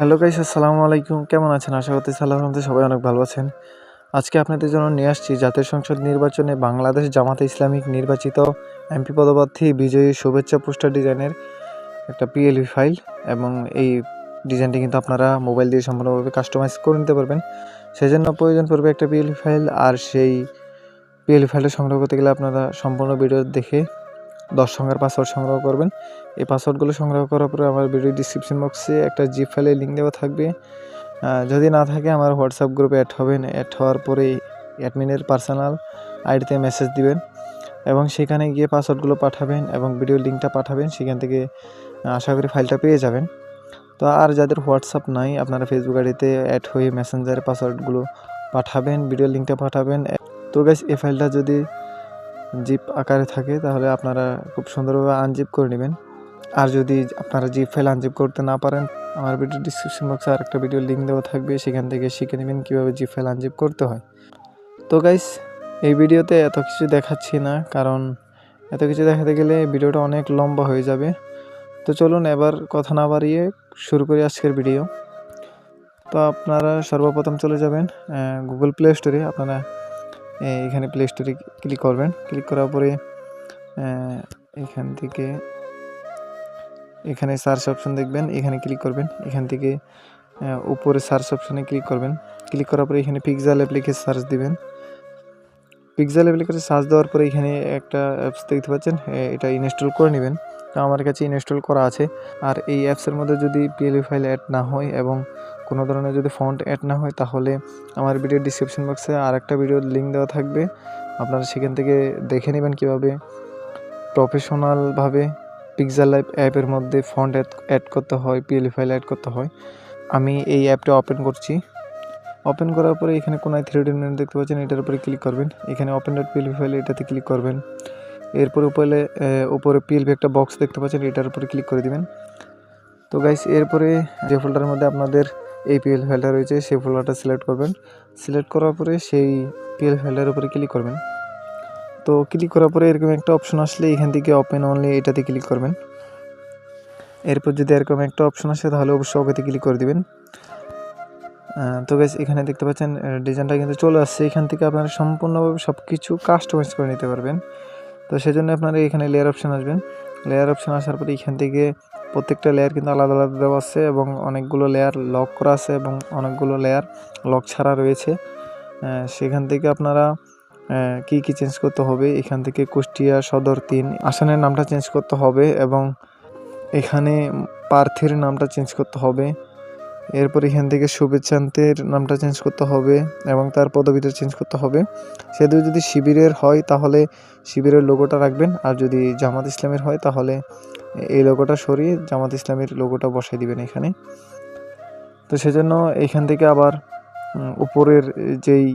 Hello guys, আসসালামু আলাইকুম। কেমন আছেন? আশা করতেছি আল্লাহর রহমতে সবাই অনেক ভালো আছেন। আজকে আপনাদের জন্য নিয়ে আসছি জাতীয় সংসদ নির্বাচনে বাংলাদেশ জামাতে ইসলামী নির্বাচিত এমপি পদপ্রার্থী বিজয়ী শুভেচ্ছা পোস্টার ডিজাইনের একটা পিএলপি ফাইল, এবং এই ডিজাইনটি কিন্তু আপনারা মোবাইল দিয়ে সম্পূর্ণভাবে কাস্টমাইজ করে নিতে পারবেন। সেজন্য প্রয়োজন পড়বে একটা পিএলপি ফাইল, আর সেই পিএলপি ফাইলটা সংগ্রহ করতে গেলে আপনারা সম্পূর্ণ ভিডিও দেখে 10 সংখ্যার পাসওয়ার্ড সংগ্রহ করবেন। এই পাসওয়ার্ডগুলো সংগ্রহ করার পরে আমার ভিডিও ডিসক্রিপশন বক্সে একটা জিপ ফাইলের লিঙ্ক দেওয়া থাকবে। যদি না থাকে আমার হোয়াটসঅ্যাপ গ্রুপে অ্যাড হবেন। অ্যাড হওয়ার পরে অ্যাডমিনের পার্সোনাল আইডিতে মেসেজ দিবেন এবং সেখানে গিয়ে পাসওয়ার্ডগুলো পাঠাবেন এবং ভিডিও লিঙ্কটা পাঠাবেন। সেখান থেকে আশা করি ফাইলটা পেয়ে যাবেন। তো আর যাদের হোয়াটসঅ্যাপ নাই, আপনারা ফেসবুক আইডিতে অ্যাড হয়ে মেসেঞ্জারে পাসওয়ার্ডগুলো পাঠাবেন, ভিডিও লিঙ্কটা পাঠাবেন। তো গাইস, এই ফাইলটা যদি জিপ আকারে থাকে তাহলে আপনারা খুব সুন্দরভাবে আনজিপ করে নেবেন। আর যদি আপনারা জিপ ফাইল আনজিপ করতে না পারেন, আমার ভিডিও ডিসক্রিপশন বক্সে আরেকটা ভিডিও লিঙ্ক দেওয়া থাকবে, সেখান থেকে শিখে নেবেন কীভাবে জিপ ফাইল আনজিপ করতে হয়। তো গাইস, এই ভিডিওতে এত কিছু দেখাচ্ছি না, কারণ এত কিছু দেখাতে গেলে ভিডিওটা অনেক লম্বা হয়ে যাবে। তো চলুন এবার কথা না বাড়িয়ে শুরু করি আজকের ভিডিও। তো আপনারা সর্বপ্রথম চলে যাবেন গুগল প্লে স্টোরে। আপনারা এখানে প্লে স্টোরে ক্লিক করবেন। ক্লিক করার পরে এখান থেকে এখানে সার্চ অপশন দেখবেন, এখানে ক্লিক করবেন। এখান থেকে উপরে সার্চ অপশনে ক্লিক করবেন। ক্লিক করার পরে এখানে পিক্সেল অ্যাপ লিখে সার্চ দিবেন। পিক্সেল অ্যাপ লিখে সার্চ দেওয়ার পরে এখানে একটা অ্যাপস দেখতে পাচ্ছেন, এটা ইনস্টল করে নেবেন। তো আমার কাছে ইনস্টল করা আছে। আর এই অ্যাপসের মধ্যে যদি পিএলপি ফাইল অ্যাড না হয় এবং কোনো ধরনের যদি ফন্ট অ্যাড না হয়, তাহলে আমার ভিডিও ডিসক্রিপশন বক্সে আরেকটা ভিডিওর লিঙ্ক দেওয়া থাকবে। আপনারা সেখান থেকে দেখে নেবেন কীভাবে প্রফেশনালভাবে পিক্সেল অ্যাপের মধ্যে ফন্ট অ্যাড করতে হয়, পিএলপি ফাইল অ্যাড করতে হয়। আমি এই অ্যাপটা ওপেন করছি। ওপেন করার পরে এখানে কোনায় 3D মেনু দেখতে পাচ্ছেন, এটার উপরে ক্লিক করবেন। এখানে ওপেন ডট পিএলপি ফাইল এটাতে ক্লিক করবেন। এরপর উপরে পিএলপি একটা বক্স দেখতে পাচ্ছেন, এটার উপরে ক্লিক করে দিবেন। তো গাইস, এরপরে যে ফোল্ডারের মধ্যে আপনাদের এই পিএলপি ফাইলটা রয়েছে সেই ফোল্ডারটা সিলেক্ট করবেন। সিলেক্ট করার পরে সেই পিএলপি ফাইলটার উপরে ক্লিক করবেন। তো ক্লিক করার পরে এরকম একটা অপশন আসলে এখান থেকে ওপেন অনলি এটাতে ক্লিক করবেন। এরপর যদি এরকম একটা অপশন আসে তাহলে অবশ্যই ওকেতে ক্লিক করে দিবেন। তো গাইস, এখানে দেখতে পাচ্ছেন ডিজাইনটা কিন্তু চলে আসছে। এখান থেকে আপনারা সম্পূর্ণভাবে সব কিছু কাস্টমাইজ করে নিতে পারবেন। তো সেজন্য আপনারা এখানে লেয়ার অপশন আসবেন। লেয়ার অপশন আসার পরে এখান থেকে প্রত্যেকটা লেয়ার কিন্তু আলাদা আলাদা দেওয়া আছে এবং অনেকগুলো লেয়ার লক করা আছে এবং অনেকগুলো লেয়ার লক ছাড়া রয়েছে। সেখান থেকে আপনারা কি চেঞ্জ করতে হবে, এখান থেকে কুষ্টিয়া সদর 3 আসনের নামটা চেঞ্জ করতে হবে এবং এখানে প্রার্থীর নামটা চেঞ্জ করতে হবে। এরপর এখান থেকে শুভেচ্ছান্তের নামটা চেঞ্জ করতে হবে এবং তার পদবিটা চেঞ্জ করতে হবে। সেটা যদি শিবিরের হয় তাহলে শিবিরের লোগোটা রাখবেন, আর যদি জামাত ইসলামের হয় তাহলে এই লোগোটা সরিয়ে জামাত ইসলামের লোগোটা বসাই দিবেন এখানে। তো সেজন্য এখান থেকে আবার উপরের যেই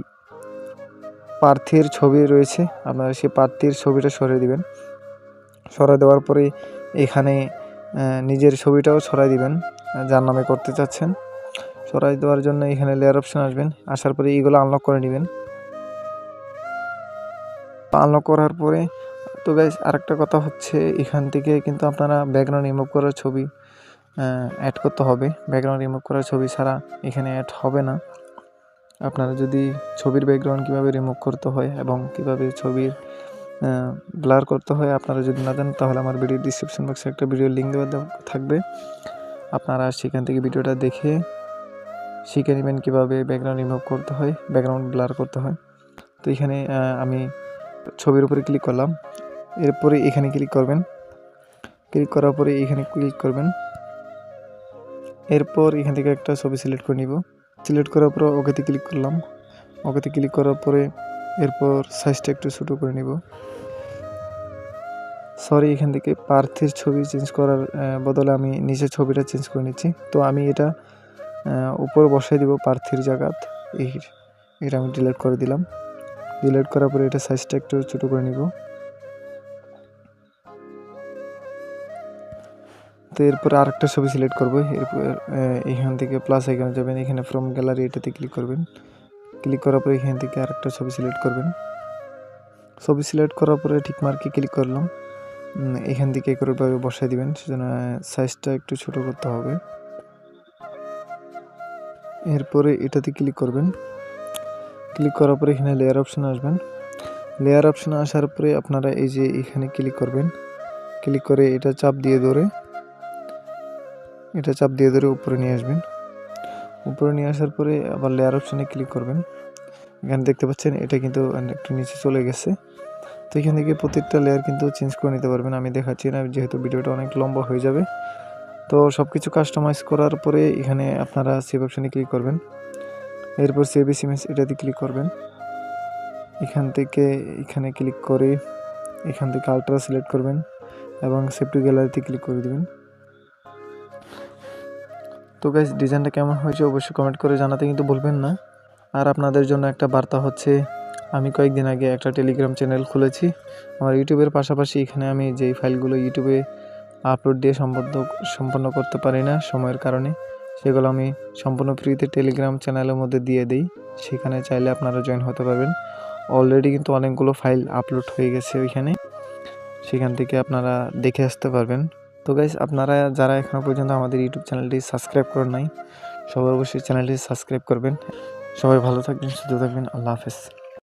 প্রার্থীর ছবি রয়েছে, আপনারা সেই প্রার্থীর ছবিটা সরিয়ে দিবেন। সরিয়ে দেওয়ার পরে এখানে নিজের ছবিটাও সরাই দিবেন যার নামে করতে চাচ্ছেন। সরাই দেওয়ার জন্য এখানে লেয়ার অপশন আসবেন। আসার পরে এইগুলো আনলক করে নেবেন। আনলক করার পরে তো গাইস, আরেকটা কথা হচ্ছে, এখান থেকে কিন্তু আপনারা ব্যাকগ্রাউন্ড রিমুভ করার ছবি অ্যাড করতে হবে। ব্যাকগ্রাউন্ড রিমুভ করার ছবি ছাড়া এখানে অ্যাড হবে না। আপনারা যদি ছবির ব্যাকগ্রাউন্ড কীভাবে রিমুভ করতে হয় এবং কীভাবে ছবির ব্লার করতে হয় আপনারা যদি না জানেন, তাহলে আমার ভিডিও ডিসক্রিপশন বক্সে একটা ভিডিওর লিঙ্ক দেওয়া থাকবে। আপনারা সেখান থেকে ভিডিওটা দেখে শিখে নেবেন কীভাবে ব্যাকগ্রাউন্ড রিমুভ করতে হয়, ব্যাকগ্রাউন্ড ব্লার করতে হয়। তো এখানে আমি ছবির উপরে ক্লিক করলাম। এরপরে এখানে ক্লিক করবেন। ক্লিক করার পরে এখানে ক্লিক করবেন। এরপর এখান থেকে একটা ছবি সিলেক্ট করে নিব। সিলেক্ট করার পর ওকেতে ক্লিক করলাম। ওকেতে ক্লিক করার পরে এরপর সাইজটা একটু ছোটো করে নিব। সরি, এখান থেকে প্রার্থীর ছবি চেঞ্জ করার বদলে আমি নিচের ছবিটা চেঞ্জ করে নিচ্ছি। তো আমি এটা উপরে বসাই দিব প্রার্থীর জায়গাত। এটা আমি ডিলিট করে দিলাম। ডিলিট করার পরে এটা সাইজটা একটু ছোটো করে নিব। তো এরপর আরেকটা ছবি সিলেক্ট করব। এরপর এখান থেকে প্লাস আইকনে যাবেন, এখানে ফ্রম গ্যালারি এটাতে ক্লিক করবেন। ক্লিক করার পরে এখান থেকে আরেকটা ছবি সিলেক্ট করবেন। ছবি সিলেক্ট করার পরে ঠিক মার্কে ক্লিক করলাম। এখান থেকে একইভাবে বসাই দিবেন। সেজন্য সাইজটা একটু ছোটো করতে হবে। এরপরে এটাতে ক্লিক করবেন। ক্লিক করার পরে এখানে লেয়ার অপশানে আসবেন। লেয়ার অপশানে আসার পরে আপনারা এই যে এখানে ক্লিক করবেন। ক্লিক করে এটা চাপ দিয়ে ধরে উপরে নিয়ে আসবেন। উপরে নিয়ে আসার পরে আবার লেয়ার অপশানে ক্লিক করবেন। এখানে দেখতে পাচ্ছেন এটা কিন্তু একটু নিচে চলে গেছে। তো এখান থেকে প্রত্যেকটা লেয়ার কিন্তু চেঞ্জ করে নিতে পারবেন। আমি দেখাচ্ছি না যেহেতু ভিডিওটা অনেক লম্বা হয়ে যাবে। তো সব কিছু কাস্টমাইজ করার পরে এখানে আপনারা সেভ অপশানে ক্লিক করবেন। এরপর সেভ এস ইমেজ এটাতে ক্লিক করবেন। এখান থেকে এখানে ক্লিক করে এখান থেকে আলট্রা সিলেক্ট করবেন এবং সেভ টু গ্যালারিতে ক্লিক করে দেবেন। তো গাইস ডিজাইনটা কেমন হয়েছে অবশ্যই কমেন্ট করে জানাতে কিন্তু ভুলবেন না। আর আপনাদের জন্য একটা বার্তা হচ্ছে, আমি কয়েকদিন আগে একটা টেলিগ্রাম চ্যানেল খুলেছি আমার ইউটিউবের পাশাপাশি। এখানে আমি যেই ফাইলগুলো ইউটিউবে আপলোড দিয়ে সম্পন্ন করতে পারি না সময়ের কারণে, সেগুলো আমি সম্পূর্ণ ফ্রিতে টেলিগ্রাম চ্যানেলের মধ্যে দিয়ে দিই। সেখানে চাইলে আপনারা জয়েন হতে পারবেন। অলরেডি কিন্তু অনেকগুলো ফাইল আপলোড হয়ে গেছে ওইখানে, সেখান থেকে আপনারা দেখে আসতে পারবেন। তো গাইস আপনারা যারা এখনও পর্যন্ত আমাদের ইউটিউব চ্যানেলটি সাবস্ক্রাইব করেন নাই, সবাই অবশ্যই চ্যানেলটি সাবস্ক্রাইব করবেন। সবাই ভালো থাকবেন, সুস্থ থাকবেন। আল্লাহ হাফেজ।